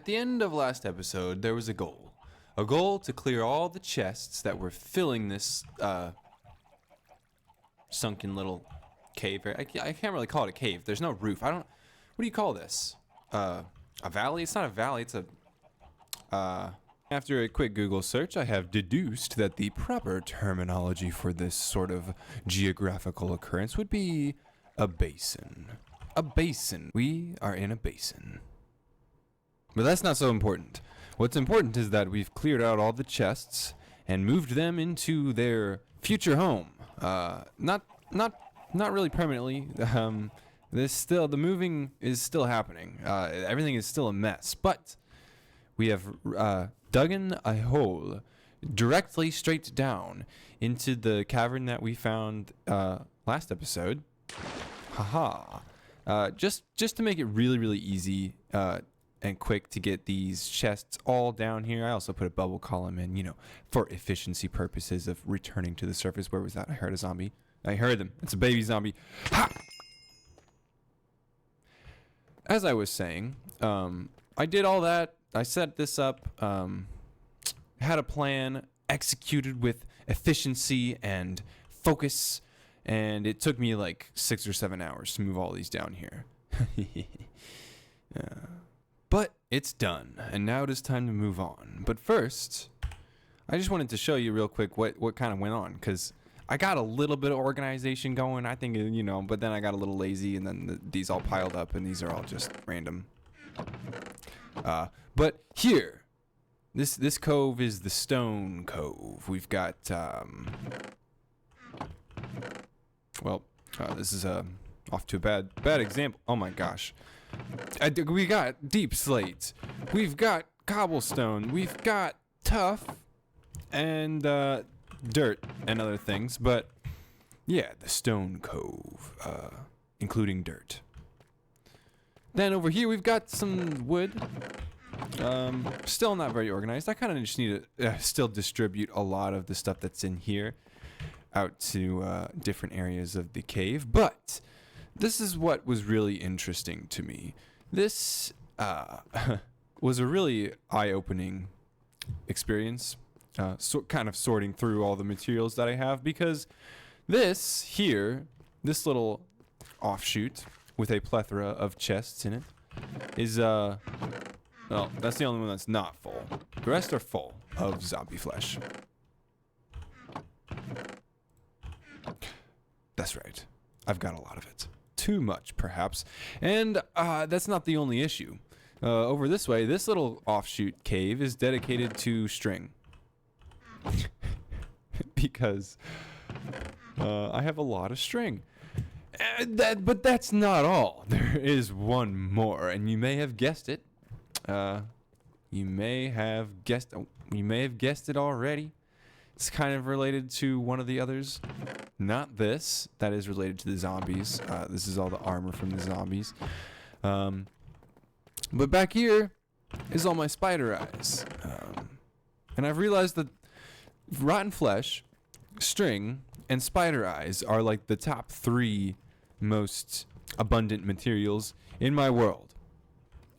At the end of last episode, there was a goal. A goal to clear all the chests that were filling this sunken little cave. I can't really call it a cave. There's no roof. What do you call this? A valley? It's not a valley. It's a... After a quick Google search, I have deduced that the proper terminology for this sort of geographical occurrence would be a basin. A basin. We are in a basin. But that's not so important. What's important is that we've cleared out all the chests and moved them into their future home. Not really permanently. The moving is still happening. Everything is still a mess, but we have dug in a hole directly straight down into the cavern that we found last episode. Haha. Just to make it really easy and quick to get these chests all down here. I also put a bubble column in, for efficiency purposes of returning to the surface. Where was that? I heard a zombie. I heard them. It's a baby zombie. Ha! As I was saying, I did all that. I set this up, had a plan, executed with efficiency and focus, and it took me like 6 or 7 hours to move all these down here. But it's done, and now it is time to move on. But first, I just wanted to show you real quick what kind of went on, because I got a little bit of organization going, I think, but then I got a little lazy, and then these all piled up, and these are all just random. But here, this cove is the Stone Cove. We've got, this is off to a bad example. Oh my gosh. We got deep slate. We've got cobblestone. We've got tuff and dirt and other things. But yeah, the Stone Cove, including dirt. Then over here we've got some wood. Still not very organized. I kind of just need to still distribute a lot of the stuff that's in here out to different areas of the cave. But this is what was really interesting to me. This was a really eye-opening experience, kind of sorting through all the materials that I have, because this little offshoot with a plethora of chests in it is, well, that's the only one that's not full. The rest are full of zombie flesh. That's right. I've got a lot of it. Too much, perhaps. And that's not the only issue. Over this way, this little offshoot cave is dedicated to string. Because I have a lot of string. But that's not all. There is one more, and you may have guessed it. You may have guessed it already. It's kind of related to one of the others. Not this. That is related to the zombies. This is all the armor from the zombies. But back here is all my spider eyes. And I've realized that rotten flesh, string, and spider eyes are like the top 3 most abundant materials in my world.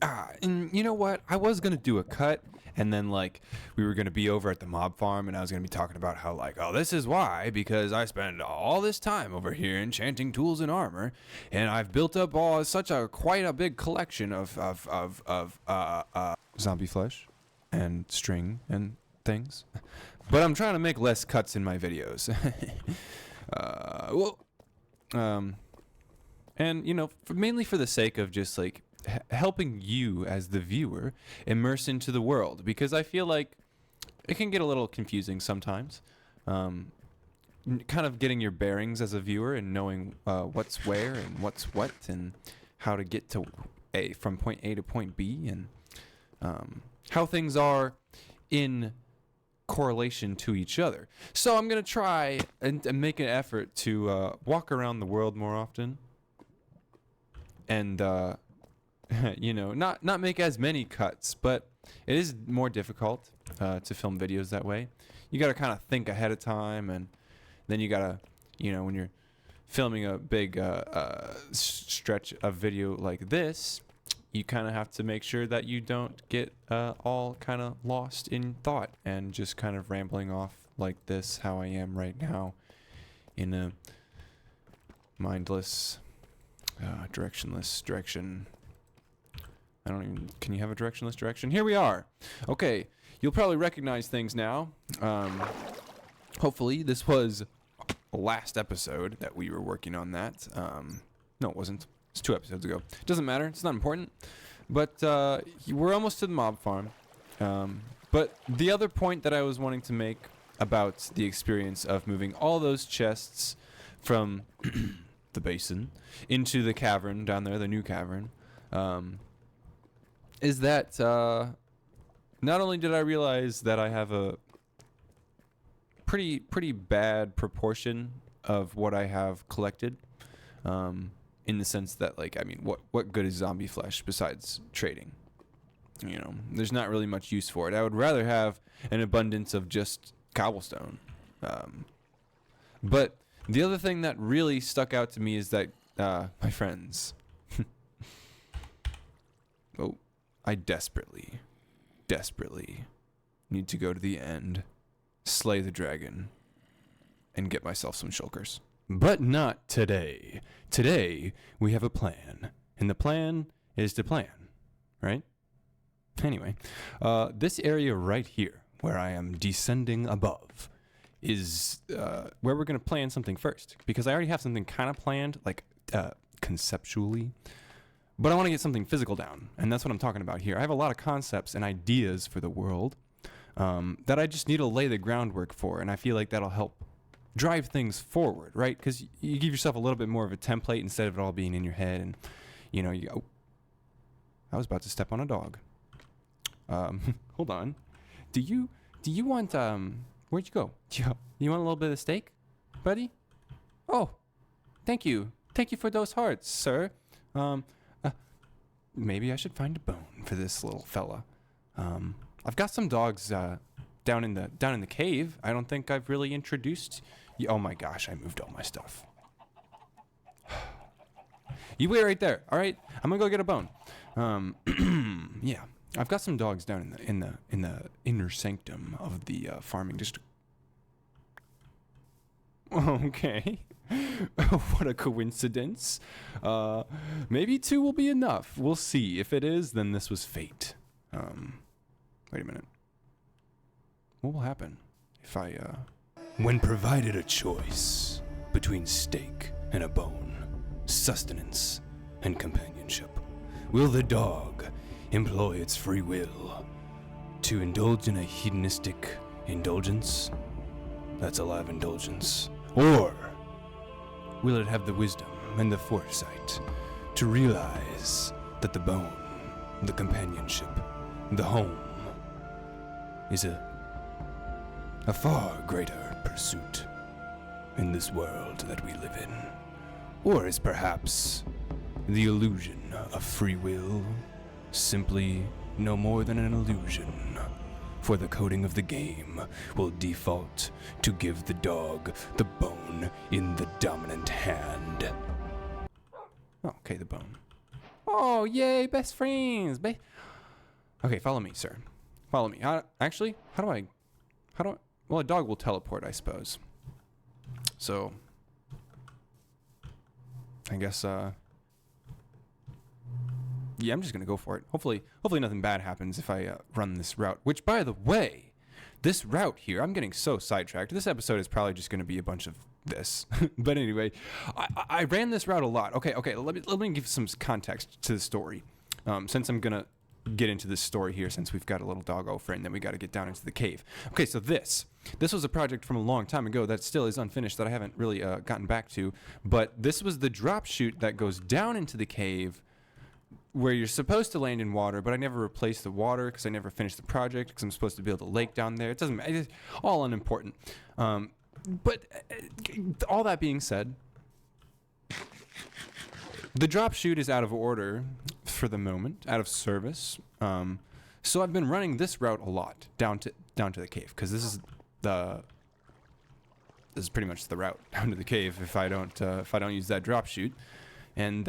And you know what? I was going to do a cut, and then we were going to be over at the mob farm, and I was going to be talking about how this is why, because I spend all this time over here enchanting tools and armor, and I've built up quite a big collection of zombie flesh and string and things. But I'm trying to make less cuts in my videos. And mainly for the sake of just helping you as the viewer immerse into the world, because I feel like it can get a little confusing sometimes. Kind of getting your bearings as a viewer and knowing what's where and what's what and how to get to from point A to point B, and how things are in correlation to each other. So I'm gonna try and make an effort to walk around the world more often, and not make as many cuts, but it is more difficult to film videos that way. You got to kind of think ahead of time, and then you got to, when you're filming a big stretch of video like this, you kind of have to make sure that you don't get all kind of lost in thought and just kind of rambling off like this, how I am right now, in a mindless, directionless direction. I don't even, can you have a directionless direction? Here we are. Okay, you'll probably recognize things now. Hopefully this was last episode that we were working on that. No, it wasn't. It's 2 episodes ago. Doesn't matter. It's not important. But we're almost to the mob farm. But the other point that I was wanting to make about the experience of moving all those chests from the basin into the cavern down there, the new cavern, is that not only did I realize that I have a pretty bad proportion of what I have collected, in the sense that, like, I mean, what good is zombie flesh besides trading? You know, there's not really much use for it. I would rather have an abundance of just cobblestone. But the other thing that really stuck out to me is that, my friends, oh, I desperately need to go to the end, slay the dragon, and get myself some shulkers. But not today. Today, we have a plan. And the plan is to plan, right? Anyway, this area right here, where I am descending above, is where we're going to plan something first. Because I already have something kind of planned, like conceptually. But I want to get something physical down. And that's what I'm talking about here. I have a lot of concepts and ideas for the world that I just need to lay the groundwork for. And I feel like that'll help drive things forward, right? Because you give yourself a little bit more of a template instead of it all being in your head. And, you know, you go, I was about to step on a dog. Hold on. Do you want, where'd you go? You want a little bit of steak, buddy? Oh, thank you. Thank you for those hearts, sir. Maybe I should find a bone for this little fella. I've got some dogs, down in the cave. I don't think I've really introduced you. Oh my gosh, I moved all my stuff. You wait right there, all right? I'm gonna go get a bone. Yeah, I've got some dogs down in the inner sanctum of the farming district. Okay. What a coincidence. Maybe 2 will be enough. We'll see. If it is, then this was fate. Wait a minute. What will happen if I, When provided a choice between steak and a bone, sustenance and companionship, will the dog employ its free will to indulge in a hedonistic indulgence? That's a live indulgence. Or will it have the wisdom and the foresight to realize that the bone, the companionship, the home is a far greater pursuit in this world that we live in? Or is perhaps the illusion of free will simply no more than an illusion? For the coding of the game will default to give the dog the bone in the dominant hand. Oh, okay, the bone. Oh, yay, best friends. Okay, follow me, sir. Follow me. How do I, well, a dog will teleport, I suppose. So, I guess, yeah, I'm just going to go for it. Hopefully nothing bad happens if I run this route. Which, by the way, this route here, I'm getting so sidetracked. This episode is probably just going to be a bunch of this. But anyway, I ran this route a lot. Okay, let me give some context to the story. Since I'm going to get into this story here, since we've got a little doggo friend, then we got to get down into the cave. Okay, so this was a project from a long time ago that still is unfinished that I haven't really gotten back to. But this was the drop chute that goes down into the cave where you're supposed to land in water, but I never replaced the water because I never finished the project because I'm supposed to build a lake down there. It doesn't matter. It's all unimportant. But all that being said, the drop chute is out of order for the moment, out of service. So I've been running this route a lot down to the cave because this is pretty much the route down to the cave if I don't use that drop chute. And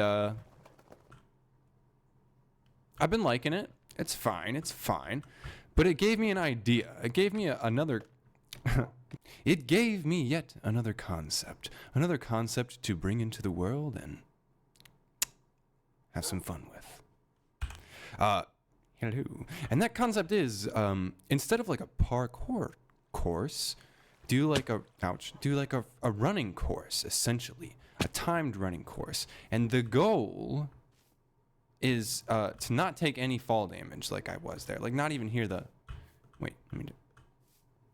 I've been liking it. It's fine. It's fine. But it gave me an idea. It gave me another... It gave me yet another concept. Another concept to bring into the world and have some fun with. Hello. And that concept is, instead of like a parkour course, do like a running course, essentially. A timed running course. And the goal is to not take any fall damage like I was there. Like not even hear the... Wait, let me do...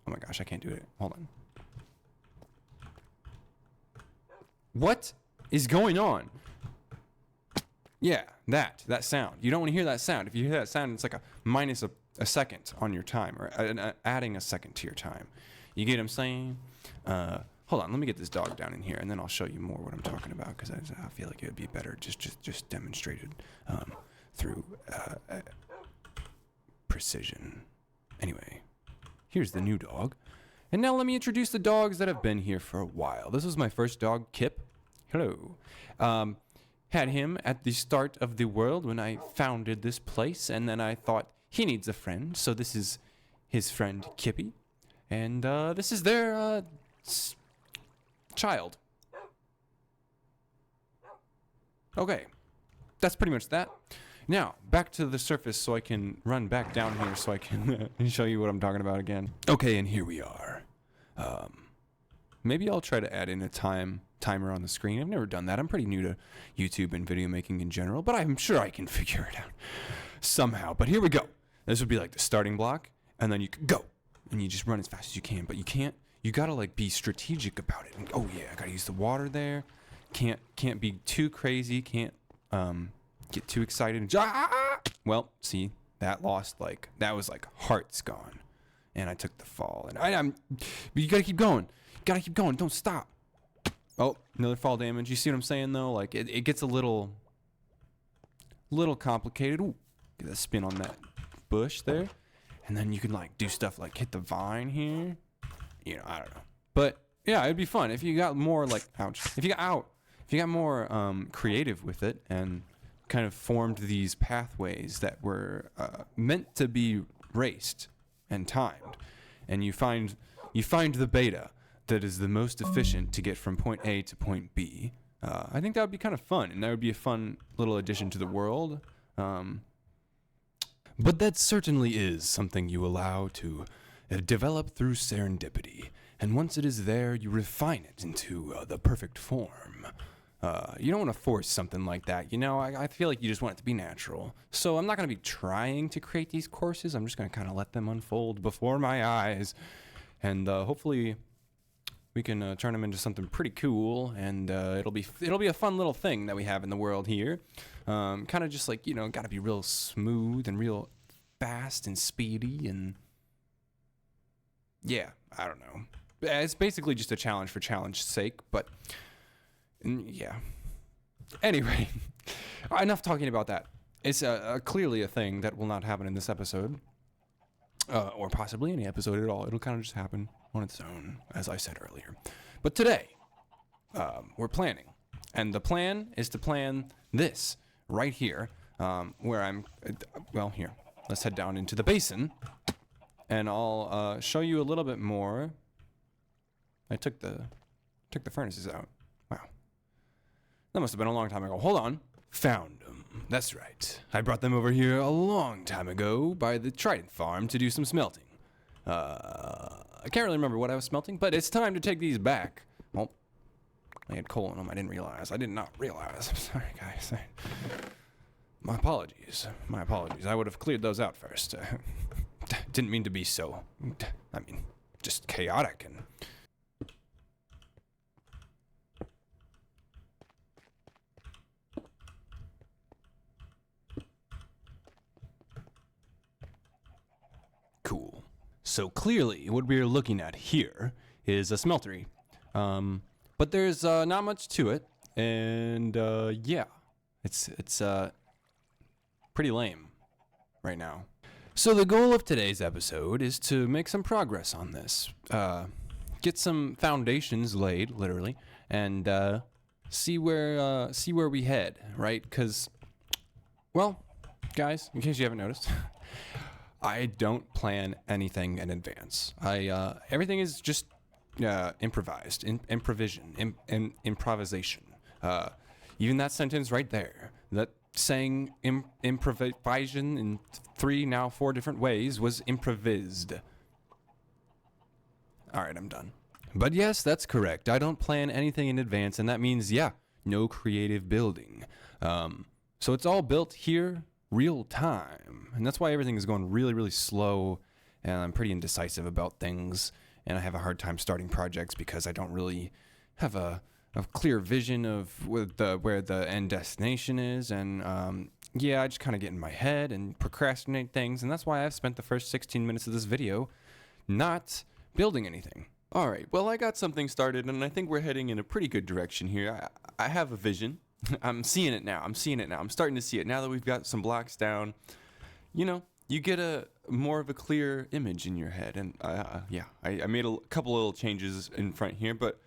Oh my gosh, I can't do it. Hold on. What is going on? Yeah, that sound. You don't want to hear that sound. If you hear that sound, it's like a minus a second on your time, or adding a second to your time. You get what I'm saying? Hold on, let me get this dog down in here, and then I'll show you more what I'm talking about, because I feel like it would be better just demonstrated through precision. Anyway, here's the new dog. And now let me introduce the dogs that have been here for a while. This was my first dog, Kip. Hello. Had him at the start of the world when I founded this place, and then I thought he needs a friend, so this is his friend Kippy, and this is their child. Okay, that's pretty much that. Now, back to the surface so I can run back down here so I can show you what I'm talking about again. Okay, and here we are. Maybe I'll try to add in a timer on the screen. I've never done that. I'm pretty new to YouTube and video making in general, but I'm sure I can figure it out somehow. But here we go. This would be like the starting block, and then you can go, and you just run as fast as you can. But you gotta like be strategic about it. And, oh yeah, I gotta use the water there. Can't be too crazy. Can't get too excited. Well, see, that was like hearts gone, and I took the fall. And you gotta keep going. Gotta keep going. Don't stop. Oh, another fall damage. You see what I'm saying though? Like it gets a little complicated. Ooh, get a spin on that bush there, and then you can like do stuff like hit the vine here. You know, I don't know. But yeah, it'd be fun if you got more like If you got more creative with it and kind of formed these pathways that were meant to be raced and timed, and you find the beta that is the most efficient to get from point A to point B. I think that would be kind of fun, and that would be a fun little addition to the world. But that certainly is something you allow to develop through serendipity, and once it is there, you refine it into the perfect form. You don't want to force something like that, you know? I feel like you just want it to be natural. So I'm not going to be trying to create these courses. I'm just going to kind of let them unfold before my eyes, and hopefully we can turn them into something pretty cool, and it'll be a fun little thing that we have in the world here. Kind of just like, you know, got to be real smooth and real fast and speedy, and yeah, I don't know. It's basically just a challenge for challenge's sake, but yeah. Anyway, enough talking about that. It's clearly a thing that will not happen in this episode, or possibly any episode at all. It'll kind of just happen on its own, as I said earlier. But today, we're planning. And the plan is to plan this right here, where I'm, well, here. Let's head down into the basin, and I'll show you a little bit more. I took the furnaces out. Wow. That must have been a long time ago. Hold on. Found them. That's right. I brought them over here a long time ago by the Trident farm to do some smelting. I can't really remember what I was smelting, but it's time to take these back. Well, I had coal in them. I didn't realize. I did not realize. I'm sorry, guys. My apologies. My apologies. I would have cleared those out first. Didn't mean to be so, just chaotic and... Cool. So clearly, what we're looking at here is a smeltery. But there's not much to it, and yeah, it's pretty lame right now. So the goal of today's episode is to make some progress on this, get some foundations laid, literally, and see where we head, right? Because, well, guys, in case you haven't noticed, I don't plan anything in advance. Everything is just improvised, improvisation. Even that sentence right there, that saying improvisation in 3, now 4 different ways was improvised. All right, I'm done. But yes, that's correct. I don't plan anything in advance, and that means, yeah, no creative building. So it's all built here, real time. And that's why everything is going really, really slow, and I'm pretty indecisive about things, and I have a hard time starting projects because I don't really have a clear vision of where the end destination is, and yeah, I just kind of get in my head and procrastinate things, and that's why I've spent the first 16 minutes of this video not building anything. All right, well, I got something started, and I think we're heading in a pretty good direction here. I have a vision. I'm seeing it now. I'm starting to see it now that we've got some blocks down. You know, you get a more of a clear image in your head, and yeah, I made a couple little changes in front here, but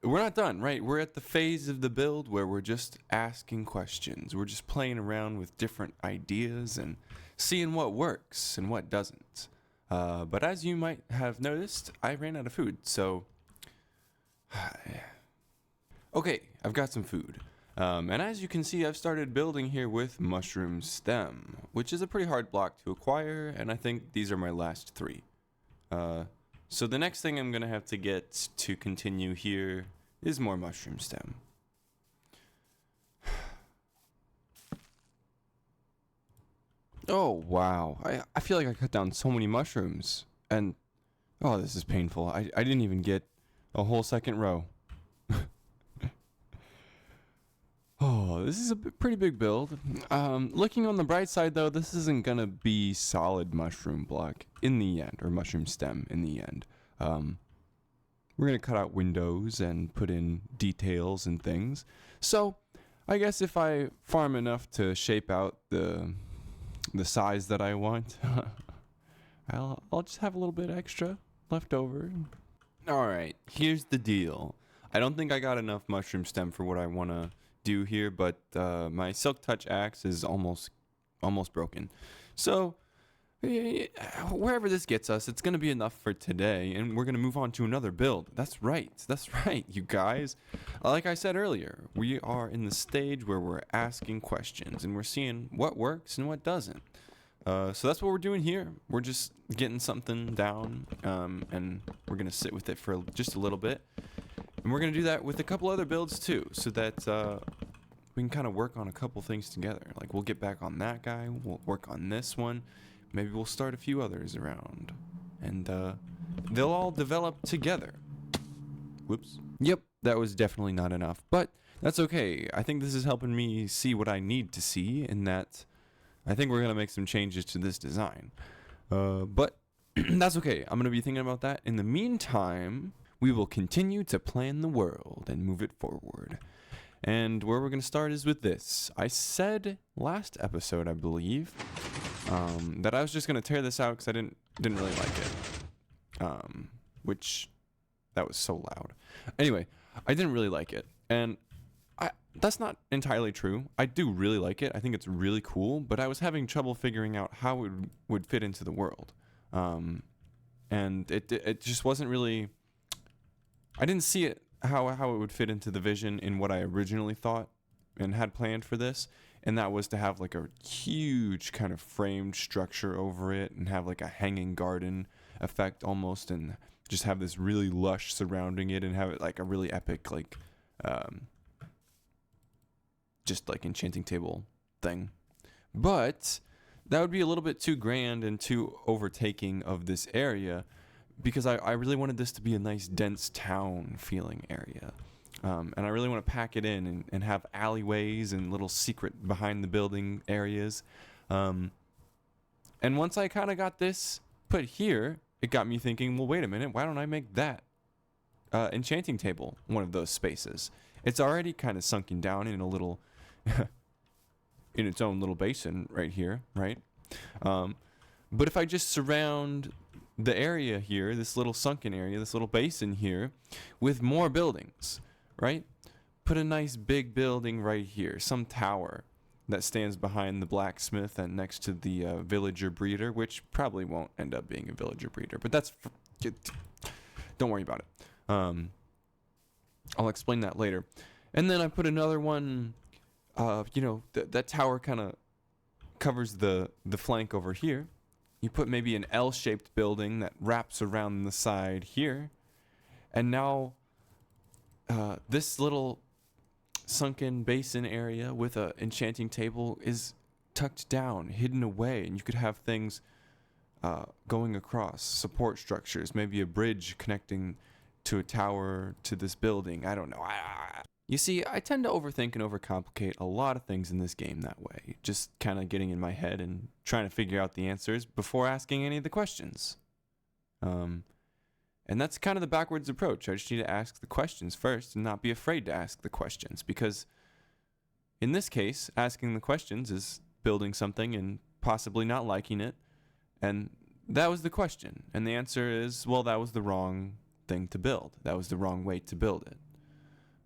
we're not done, right? We're at the phase of the build where we're just asking questions. We're just playing around with different ideas and seeing what works and what doesn't. But as you might have noticed, I ran out of food, so okay, I've got some food. And as you can see, I've started building here with mushroom stem, which is a pretty hard block to acquire, and I think these are my last 3. So the next thing I'm going to have to get to continue here is more mushroom stem. Oh, wow. I feel like I cut down so many mushrooms. And, oh, this is painful. I didn't even get a whole second row. Oh, this is a pretty big build. Looking on the bright side, though, this isn't going to be solid mushroom block in the end, or mushroom stem in the end. We're going to cut out windows and put in details and things. So, I guess if I farm enough to shape out the size that I want, I'll just have a little bit extra left over. All right, here's the deal. I don't think I got enough mushroom stem for what I want to do here, but my silk touch axe is almost broken. So wherever this gets us, it's going to be enough for today, and we're going to move on to another build. That's right, you guys. Like I said earlier, we are in the stage where we're asking questions, and we're seeing what works and what doesn't. So that's what we're doing here. We're just getting something down, and we're going to sit with it for just a little bit. And we're going to do that with a couple other builds too, so that we can kind of work on a couple things together. Like, we'll get back on that guy, we'll work on this one, maybe we'll start a few others around, and they'll all develop together. Whoops. Yep, that was definitely not enough, but that's okay. I think this is helping me see what I need to see, and that I think we're going to make some changes to this design. But that's okay. I'm going to be thinking about that. In the meantime, we will continue to plan the world and move it forward. And where we're going to start is with this. I said last episode, I believe, that I was just going to tear this out because I didn't really like it. Which, that was so loud. Anyway, I didn't really like it. And that's not entirely true. I do really like it. I think it's really cool. But I was having trouble figuring out how it would fit into the world. And it just wasn't really... I didn't see it how it would fit into the vision in what I originally thought and had planned for this, and that was to have like a huge kind of framed structure over it and have like a hanging garden effect almost, and just have this really lush surrounding it and have it like a really epic like just like enchanting table thing. But that would be a little bit too grand and too overtaking of this area, because I really wanted this to be a nice dense town feeling area. And I really want to pack it in and have alleyways and little secret behind the building areas. And once I kind of got this put here, it got me thinking, well, wait a minute, why don't I make that enchanting table one of those spaces? It's already kind of sunken down in a little, in its own little basin right here, right? But if I just surround the area here, this little sunken area, this little basin here, with more buildings, right? Put a nice big building right here, some tower, that stands behind the blacksmith and next to the villager breeder, which probably won't end up being a villager breeder, but don't worry about it. I'll explain that later. And then I put another one, that tower kind of covers the flank over here. You put maybe an L-shaped building that wraps around the side here. And now this little sunken basin area with a enchanting table is tucked down, hidden away, and you could have things going across, support structures, maybe a bridge connecting to a tower to this building. I don't know. You see, I tend to overthink and overcomplicate a lot of things in this game that way, just kind of getting in my head and trying to figure out the answers before asking any of the questions. And that's kind of the backwards approach. I just need to ask the questions first and not be afraid to ask the questions, because in this case, asking the questions is building something and possibly not liking it. And that was the question. And the answer is, well, that was the wrong thing to build. That was the wrong way to build it.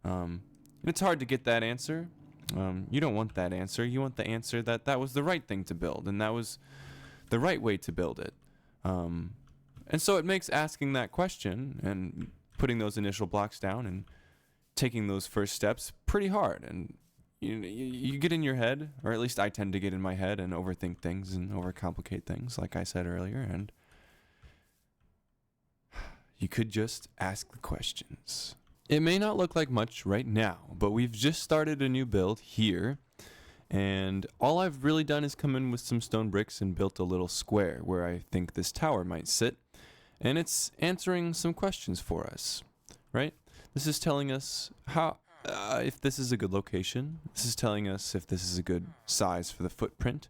And it's hard to get that answer. You don't want that answer. You want the answer that was the right thing to build, and that was the right way to build it. And so it makes asking that question and putting those initial blocks down and taking those first steps pretty hard. And you get in your head, or at least I tend to get in my head and overthink things and overcomplicate things, like I said earlier. And you could just ask the questions. It may not look like much right now, but we've just started a new build here. And all I've really done is come in with some stone bricks and built a little square where I think this tower might sit. And it's answering some questions for us, right? This is telling us how, if this is a good location. This is telling us if this is a good size for the footprint.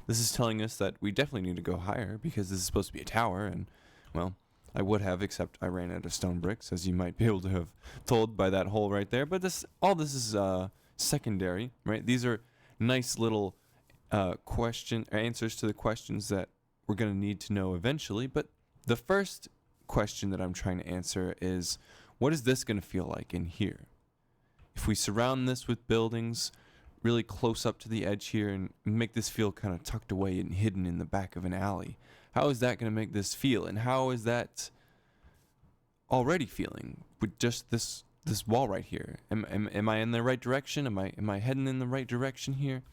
This is telling us that we definitely need to go higher because this is supposed to be a tower. And, well, I would have, except I ran out of stone bricks, as you might be able to have told by that hole right there. But all this is secondary, right? These are nice little answers to the questions that we're going to need to know eventually. But the first question that I'm trying to answer is, what is this going to feel like in here? If we surround this with buildings really close up to the edge here and make this feel kind of tucked away and hidden in the back of an alley, how is that going to make this feel? And how is that already feeling with just this wall right here? Am I in the right direction? Am I heading in the right direction here?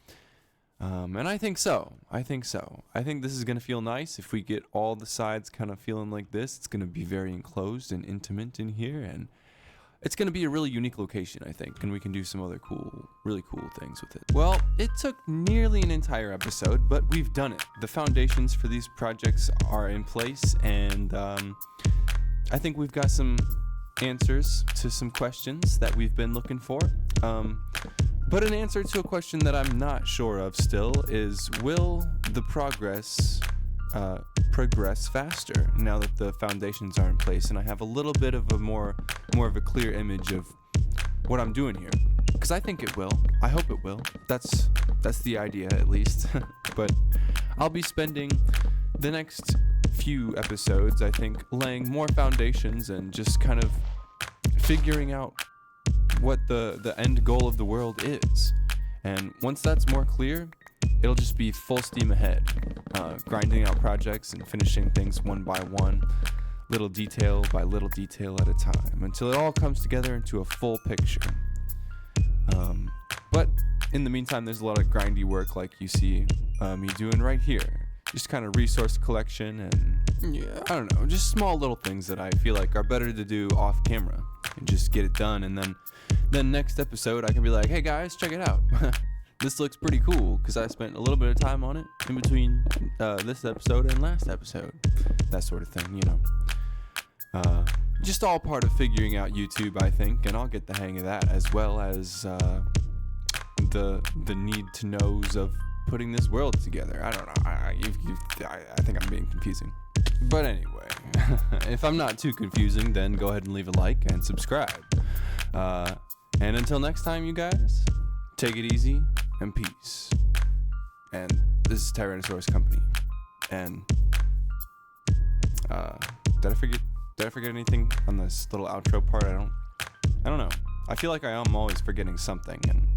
And I think so. I think this is going to feel nice. If we get all the sides kind of feeling like this, it's going to be very enclosed and intimate in here. And it's going to be a really unique location, I think. And we can do some other really cool things with it. Well, it took nearly an entire episode, but we've done it. The foundations for these projects are in place. And I think we've got some answers to some questions that we've been looking for. But an answer to a question that I'm not sure of still is, will the progress faster now that the foundations are in place and I have a little bit of a more of a clear image of what I'm doing here? Because I think it will. I hope it will. That's the idea, at least. But I'll be spending the next few episodes, I think, laying more foundations and just kind of figuring out what the end goal of the world is. And once that's more clear, it'll just be full steam ahead, grinding out projects and finishing things one by one, little detail by little detail at a time, until it all comes together into a full picture. But in the meantime, there's a lot of grindy work like you see me doing right here. Just kind of resource collection and, yeah, I don't know, just small little things that I feel like are better to do off camera and just get it done. And then next episode I can be like, hey guys, check it out. This looks pretty cool because I spent a little bit of time on it in between this episode and last episode. That sort of thing, you know. Just all part of figuring out YouTube, I think, and I'll get the hang of that, as well as the need to knows of putting this world together. I don't know. I think I'm being confusing. But anyway, if I'm not too confusing, then go ahead and leave a like and subscribe. And until next time, you guys, take it easy and peace. And this is Tyrannosaurus Company. And did I forget anything on this little outro part? I don't know. I feel like I am always forgetting something, and